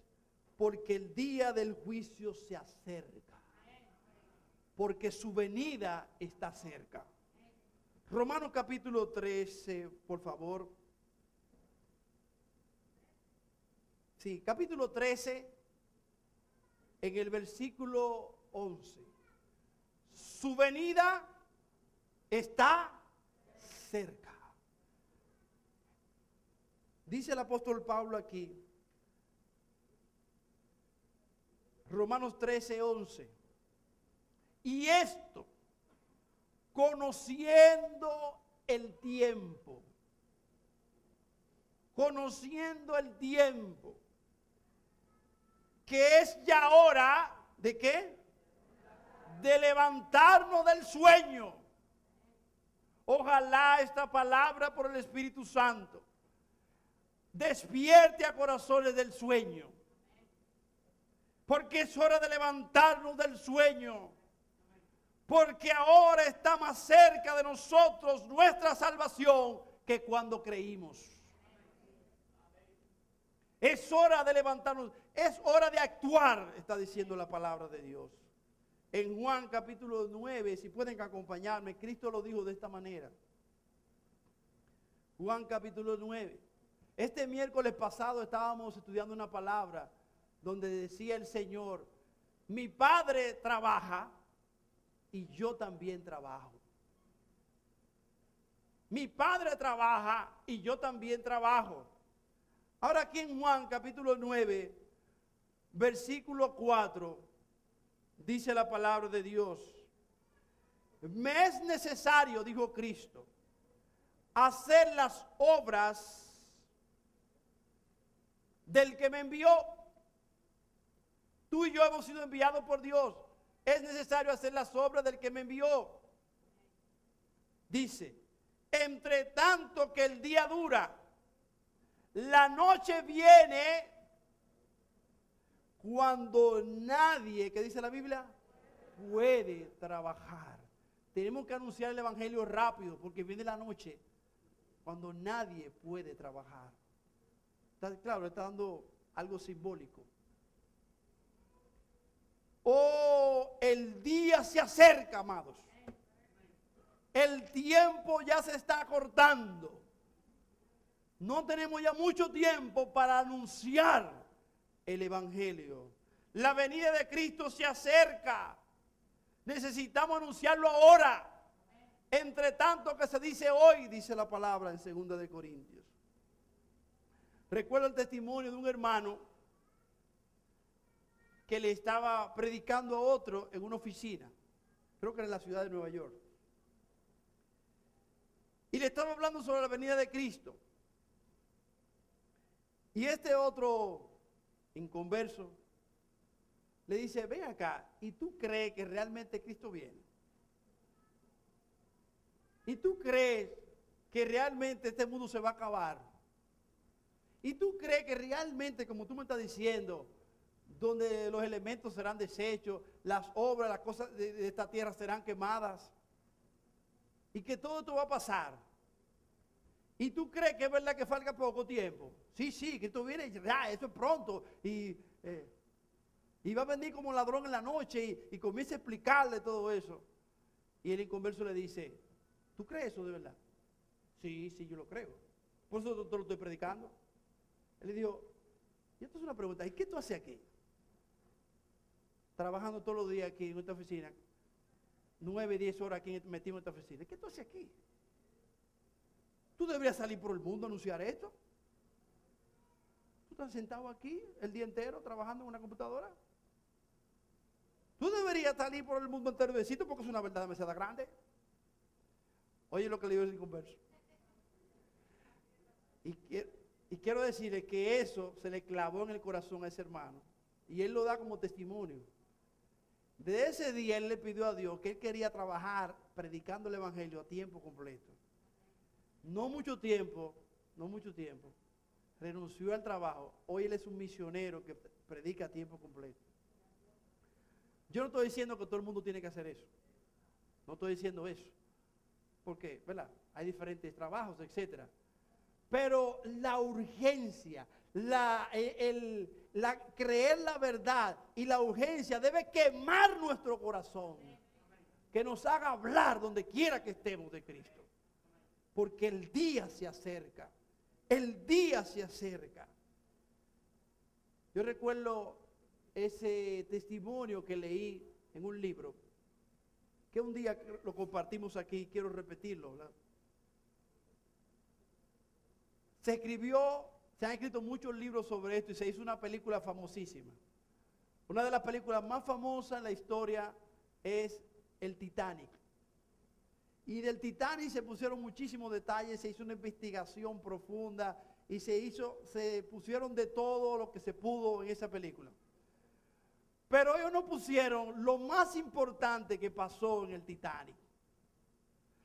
porque el día del juicio se acerca, porque su venida está cerca. Romanos capítulo 13, por favor. Sí, capítulo 13, en el versículo 11. Su venida está cerca. Dice el apóstol Pablo aquí, Romanos 13, 11. Y esto, conociendo el tiempo, que es ya hora, ¿de qué? De levantarnos del sueño. Ojalá esta palabra por el Espíritu Santo despierte a corazones del sueño. Porque es hora de levantarnos del sueño. porque ahora está más cerca de nosotros nuestra salvación que cuando creímos. Es hora de levantarnos, es hora de actuar, está diciendo la palabra de Dios. En Juan capítulo 9, si pueden acompañarme, Cristo lo dijo de esta manera. Juan capítulo 9. Este miércoles pasado estábamos estudiando una palabra donde decía el Señor, mi Padre trabaja y yo también trabajo. Mi Padre trabaja y yo también trabajo. Ahora aquí en Juan capítulo 9, versículo 4, dice la palabra de Dios. Me es necesario, dijo Cristo, hacer las obras del que me envió. Tú y yo hemos sido enviados por Dios. Es necesario hacer las obras del que me envió. Dice, entre tanto que el día dura, la noche viene cuando nadie, ¿qué dice la Biblia? Puede trabajar. Tenemos que anunciar el evangelio rápido porque viene la noche cuando nadie puede trabajar. Está claro, está dando algo simbólico. Oh, el día se acerca, amados. El tiempo ya se está acortando. No tenemos ya mucho tiempo para anunciar el evangelio. La venida de Cristo se acerca. Necesitamos anunciarlo ahora. Entre tanto que se dice hoy, dice la palabra en 2 de Corintios. Recuerdo el testimonio de un hermano que le estaba predicando a otro en una oficina. Creo que era en la ciudad de Nueva York. Y le estaba hablando sobre la venida de Cristo. Y este otro inconverso le dice, ven acá, ¿y tú crees que realmente Cristo viene? ¿Y tú crees que realmente este mundo se va a acabar? ¿Y tú crees que realmente, como tú me estás diciendo, donde los elementos serán deshechos, las obras, las cosas de esta tierra serán quemadas, y que todo esto va a pasar? ¿Y tú crees que es verdad que falta poco tiempo? Sí, que esto viene ya, esto es pronto. Y va a venir como ladrón en la noche y comienza a explicarle todo eso. Y el inconverso le dice, ¿tú crees eso de verdad? Sí, yo lo creo. Por eso te lo estoy predicando. Él le dijo, y esto es una pregunta, ¿y qué tú haces aquí? Trabajando todos los días aquí en esta oficina, 9, 10 horas aquí metido en esta oficina. ¿Qué tú haces aquí? Tú deberías salir por el mundo a anunciar esto. Tú estás sentado aquí el día entero trabajando en una computadora. Tú deberías salir por el mundo entero y decirte porque es una verdad demasiado grande. Oye lo que le digo el inconverso. Y quiero decirle que eso se le clavó en el corazón a ese hermano. Y él lo da como testimonio. Desde ese día él le pidió a Dios que él quería trabajar predicando el evangelio a tiempo completo. No mucho tiempo, renunció al trabajo. Hoy él es un misionero que predica a tiempo completo. Yo no estoy diciendo que todo el mundo tiene que hacer eso. No estoy diciendo eso. Porque, ¿verdad? Hay diferentes trabajos, etcétera. Pero la urgencia, creer la verdad y la urgencia debe quemar nuestro corazón. Que nos haga hablar donde quiera que estemos de Cristo. Porque el día se acerca. El día se acerca. Yo recuerdo ese testimonio que leí en un libro, que un día lo compartimos aquí, quiero repetirlo, ¿verdad? Se han escrito muchos libros sobre esto y se hizo una película famosísima. Una de las películas más famosas en la historia es el Titanic. Y del Titanic se pusieron muchísimos detalles, se hizo una investigación profunda y se pusieron de todo lo que se pudo en esa película. Pero ellos no pusieron lo más importante que pasó en el Titanic.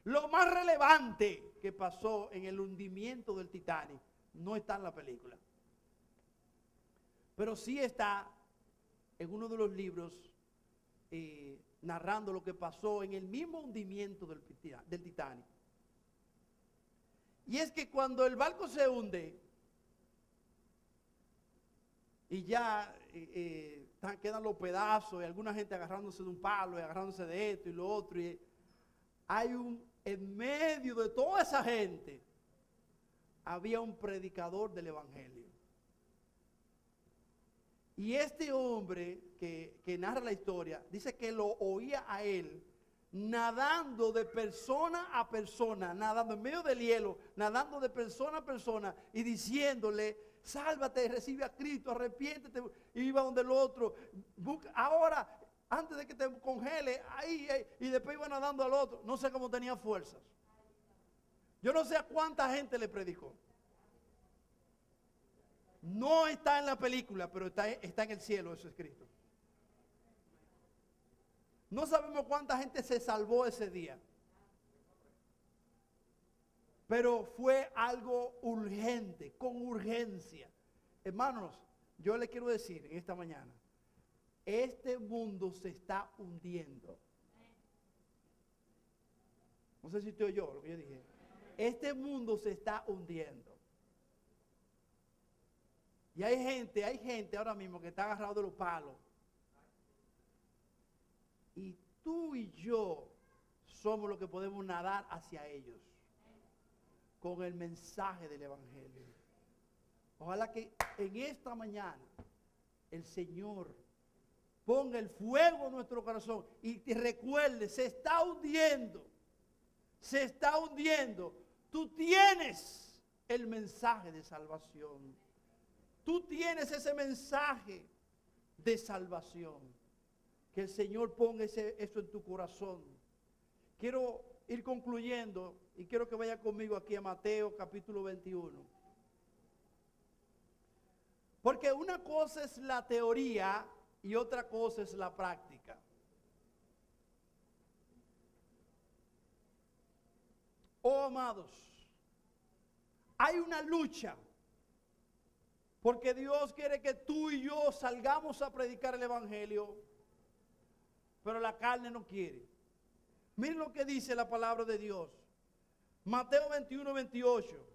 Lo más relevante que pasó en el hundimiento del Titanic no está en la película. Pero sí está en uno de los libros narrando lo que pasó en el mismo hundimiento del Titanic. Y es que cuando el barco se hunde y ya quedan los pedazos y alguna gente agarrándose de un palo y agarrándose de esto y lo otro, y hay en medio de toda esa gente había un predicador del evangelio. Y este hombre que narra la historia dice que lo oía a él nadando de persona a persona, nadando en medio del hielo, nadando de persona a persona y diciéndole: sálvate, recibe a Cristo, arrepiéntete. Y iba donde el otro, ahora, antes de que te congele, ahí, y después iba nadando al otro. No sé cómo tenía fuerzas. Yo no sé a cuánta gente le predicó. No está en la película, pero está en el cielo, eso escrito. No sabemos cuánta gente se salvó ese día. Pero fue algo urgente, con urgencia. Hermanos, yo le quiero decir en esta mañana, este mundo se está hundiendo. No sé si usted oyó lo que yo dije. Este mundo se está hundiendo. Y hay gente ahora mismo que está agarrado de los palos. Y tú y yo somos los que podemos nadar hacia ellos con el mensaje del evangelio. Ojalá que en esta mañana el Señor ponga el fuego en nuestro corazón y te recuerde, se está hundiendo. Se está hundiendo. Tú tienes el mensaje de salvación. Tú tienes ese mensaje de salvación. Que el Señor ponga eso en tu corazón. Quiero ir concluyendo y quiero que vaya conmigo aquí a Mateo capítulo 21. Porque una cosa es la teoría y otra cosa es la práctica. Oh, amados, hay una lucha. Porque Dios quiere que tú y yo salgamos a predicar el evangelio, pero la carne no quiere. Miren lo que dice la palabra de Dios. Mateo 21, 28.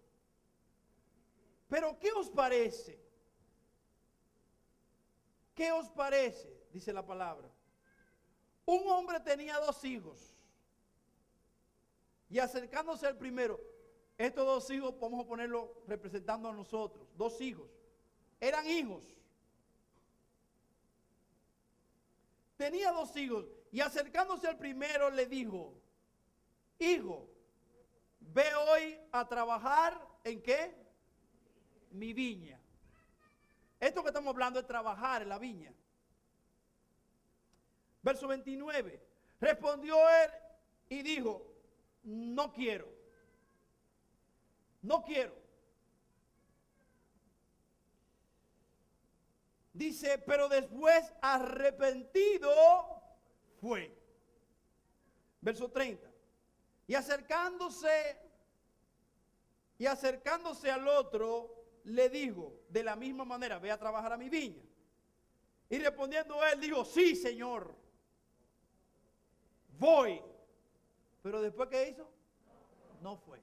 Pero ¿qué os parece? ¿Qué os parece? Dice la palabra. Un hombre tenía 2 hijos. Y acercándose al primero, estos 2 hijos, vamos a ponerlo representando a nosotros, 2 hijos. Eran hijos. Tenía 2 hijos. Y acercándose al primero le dijo: hijo, ve hoy a trabajar ¿en qué? Mi viña. Esto que estamos hablando es trabajar en la viña. Verso 29. Respondió él y dijo: no quiero. No quiero. Dice, pero después arrepentido fue. Verso 30. Y acercándose al otro, le dijo de la misma manera: ve a trabajar a mi viña. Y respondiendo él, dijo: sí, Señor, voy. Pero después, ¿qué hizo? No fue.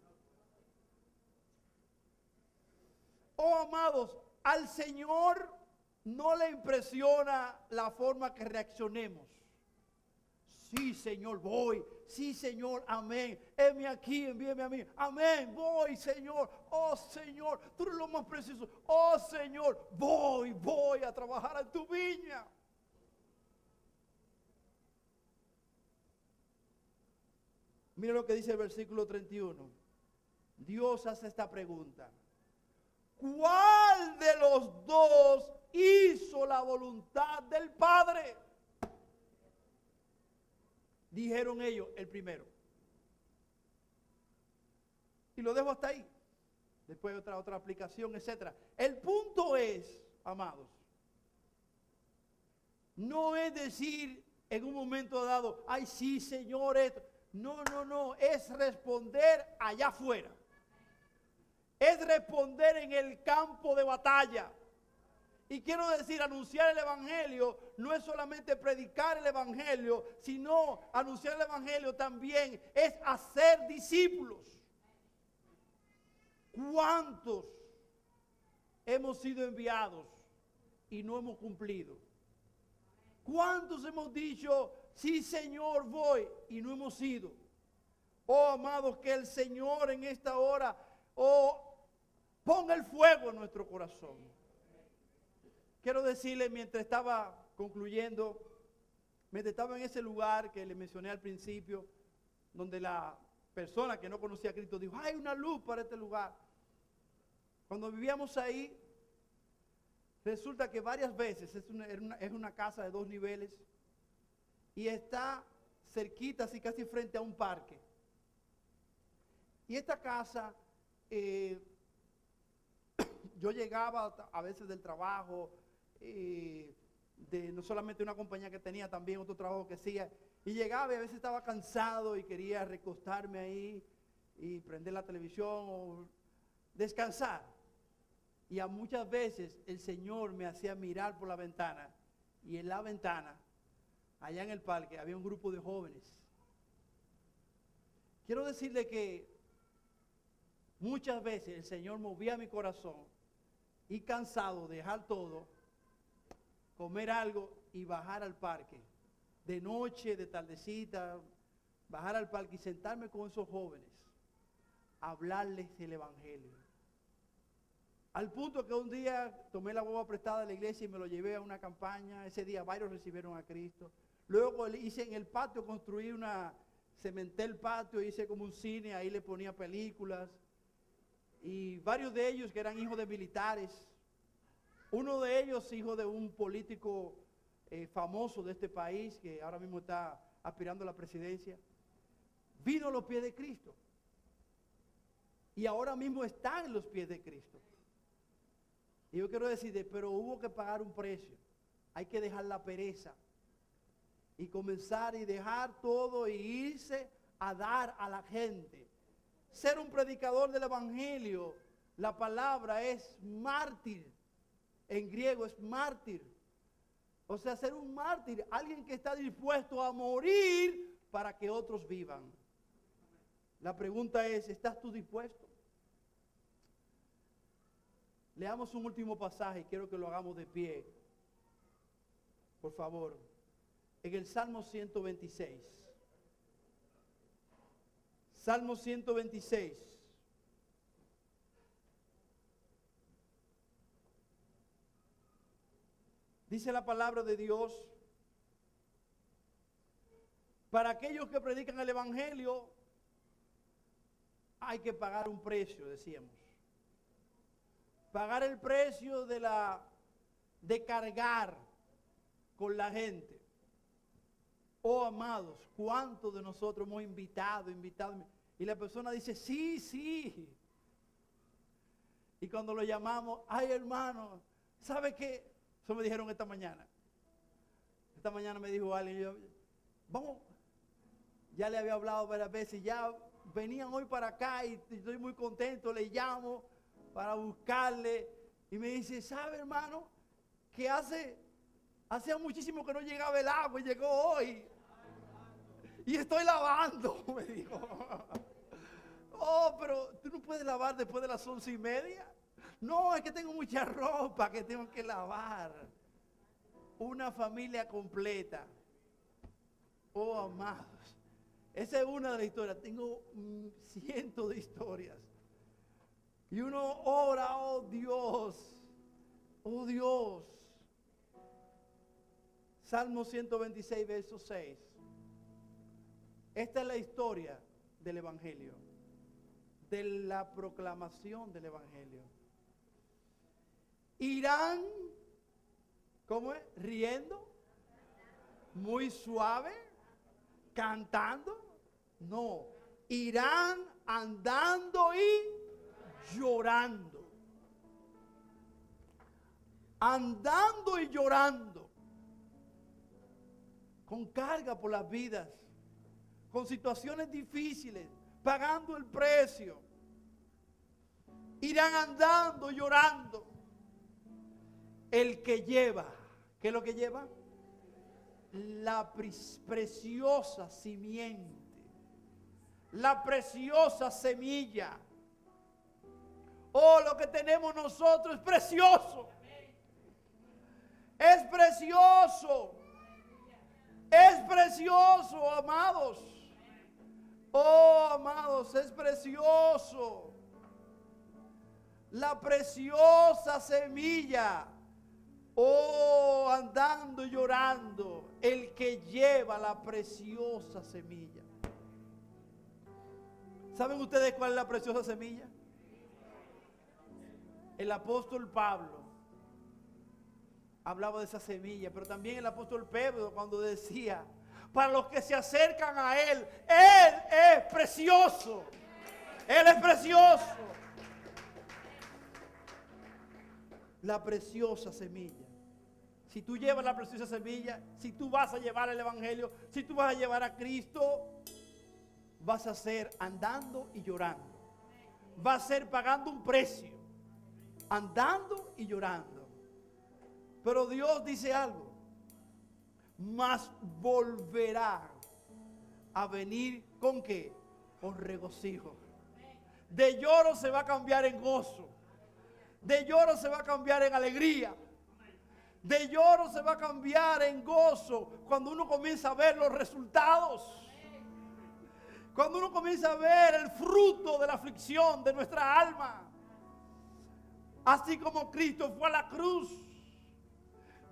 Oh, amados, al Señor no le impresiona la forma que reaccionemos. Sí, Señor, voy. Sí, Señor, amén. Heme aquí, envíeme a mí. Amén, voy, Señor. Oh, Señor, tú eres lo más precioso. Oh, Señor, voy a trabajar en tu viña. Mira lo que dice el versículo 31. Dios hace esta pregunta: ¿cuál de los 2 hizo la voluntad del Padre? Dijeron ellos: el primero. Y lo dejo hasta ahí. Después otra aplicación, etc. El punto es, amados, no es decir en un momento dado: ay, sí, Señor, esto. No, es responder allá afuera. Es responder en el campo de batalla. Y quiero decir, anunciar el evangelio no es solamente predicar el evangelio, sino anunciar el evangelio también es hacer discípulos. ¿Cuántos hemos sido enviados y no hemos cumplido? ¿Cuántos hemos dicho, sí Señor voy, y no hemos ido? Oh amados, que el Señor en esta hora ponga el fuego en nuestro corazón. Quiero decirle, mientras estaba concluyendo, mientras estaba en ese lugar que le mencioné al principio, donde la persona que no conocía a Cristo dijo, hay una luz para este lugar. Cuando vivíamos ahí, resulta que varias veces es una casa de 2 niveles y está cerquita, así casi frente a un parque. Y esta casa, yo llegaba a veces del trabajo, de no solamente una compañía que tenía, también otro trabajo que hacía, y llegaba y a veces estaba cansado y quería recostarme ahí y prender la televisión o descansar. Y a muchas veces el Señor me hacía mirar por la ventana, y en la ventana, allá en el parque, había un grupo de jóvenes. Quiero decirle que muchas veces el Señor movía mi corazón y cansado, dejar todo, comer algo y bajar al parque. De noche, de tardecita, bajar al parque y sentarme con esos jóvenes, hablarles del evangelio. Al punto que un día tomé la guagua prestada de la iglesia y me lo llevé a una campaña. Ese día varios recibieron a Cristo. Luego hice en el patio, construí cementé el patio, hice como un cine, ahí le ponía películas. Y varios de ellos que eran hijos de militares. Uno de ellos, hijo de un político famoso de este país, que ahora mismo está aspirando a la presidencia, vino a los pies de Cristo. Y ahora mismo está en los pies de Cristo. Y yo quiero decirte, pero hubo que pagar un precio. Hay que dejar la pereza y comenzar y dejar todo y irse a dar a la gente. Ser un predicador del evangelio, la palabra es mártir. En griego es mártir. O sea, ser un mártir, alguien que está dispuesto a morir para que otros vivan. La pregunta es, ¿estás tú dispuesto? Leamos un último pasaje, quiero que lo hagamos de pie. Por favor. En el Salmo 126. Salmo 126. Dice la palabra de Dios, para aquellos que predican el evangelio, hay que pagar un precio, decíamos. Pagar el precio de cargar con la gente. Oh amados, ¿cuántos de nosotros hemos invitado? Y la persona dice, sí, sí. Y cuando lo llamamos, ay hermano, ¿sabe qué? Eso me dijeron esta mañana. Esta mañana me dijo alguien, vamos, ya le había hablado varias veces, ya venían hoy para acá y estoy muy contento, le llamo para buscarle. Y me dice, ¿sabe hermano? Que hacía muchísimo que no llegaba el agua y llegó hoy. Y estoy lavando, me dijo. Oh, pero tú no puedes lavar después de las 11:30. No, es que tengo mucha ropa que tengo que lavar. Una familia completa. Oh, amados. Esa es una de las historias. Tengo cientos de historias. Y uno ora, oh Dios. Oh Dios. Salmo 126, verso 6. Esta es la historia del evangelio. De la proclamación del evangelio. Irán, ¿cómo es? Riendo, muy suave, cantando. No, irán andando y llorando. Andando y llorando. Con carga por las vidas. Con situaciones difíciles. Pagando el precio. Irán andando y llorando. el que lleva, ¿qué es lo que lleva? La preciosa simiente, la preciosa semilla. Oh, lo que tenemos nosotros es precioso. Es precioso. Es precioso, amados. Oh, amados, es precioso. La preciosa semilla. Oh, andando y llorando, el que lleva la preciosa semilla. ¿Saben ustedes cuál es la preciosa semilla? El apóstol Pablo hablaba de esa semilla, pero también el apóstol Pedro cuando decía, para los que se acercan a Él es precioso. Él es precioso. La preciosa semilla. Si tú llevas la preciosa semilla, si tú vas a llevar el evangelio, si tú vas a llevar a Cristo, vas a ser andando y llorando. Vas a ser pagando un precio, andando y llorando. Pero Dios dice algo, mas volverá a venir ¿con qué? Con regocijo. De lloro se va a cambiar en gozo. De lloro se va a cambiar en alegría. De lloro se va a cambiar en gozo cuando uno comienza a ver los resultados. Cuando uno comienza a ver el fruto de la aflicción de nuestra alma. Así como Cristo fue a la cruz,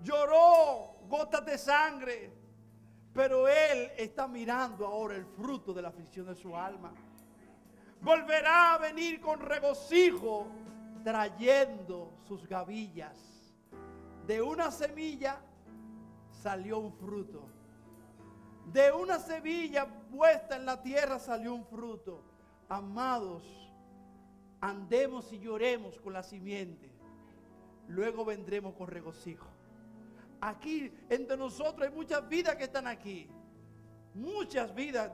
lloró gotas de sangre, pero Él está mirando ahora el fruto de la aflicción de su alma. Volverá a venir con regocijo, trayendo sus gavillas. De una semilla salió un fruto. De una semilla puesta en la tierra salió un fruto. Amados, andemos y lloremos con la simiente. Luego vendremos con regocijo. Aquí entre nosotros hay muchas vidas que están aquí. Muchas vidas,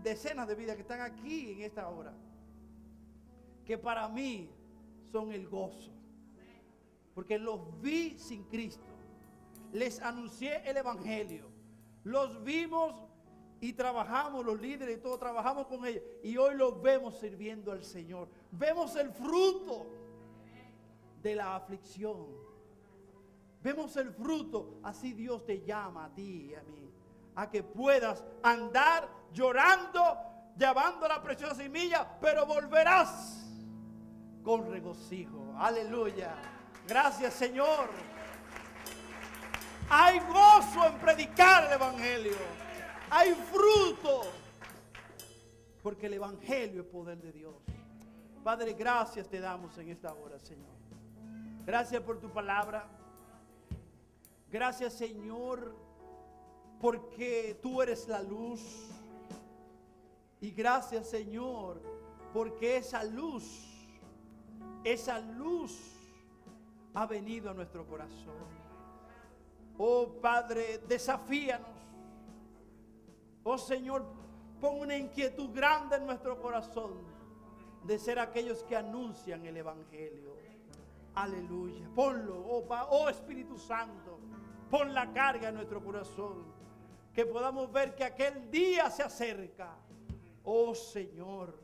decenas de vidas que están aquí en esta hora. Que para mí son el gozo. Porque los vi sin Cristo. Les anuncié el evangelio. Los vimos y trabajamos, los líderes y todos trabajamos con ellos. Y hoy los vemos sirviendo al Señor. Vemos el fruto de la aflicción. Vemos el fruto. Así Dios te llama a ti y a mí. A que puedas andar llorando, llevando la preciosa semilla, pero volverás con regocijo. Aleluya. Gracias, Señor. Hay gozo en predicar el evangelio. Hay fruto. Porque el evangelio es poder de Dios. Padre, gracias te damos en esta hora, Señor. Gracias por tu palabra. Gracias, Señor, porque tú eres la luz. Y gracias, Señor, porque esa luz ha venido a nuestro corazón. Oh Padre, desafíanos. Oh Señor, pon una inquietud grande en nuestro corazón de ser aquellos que anuncian el evangelio. Aleluya. Ponlo, oh Espíritu Santo, pon la carga en nuestro corazón. Que podamos ver que aquel día se acerca. Oh Señor,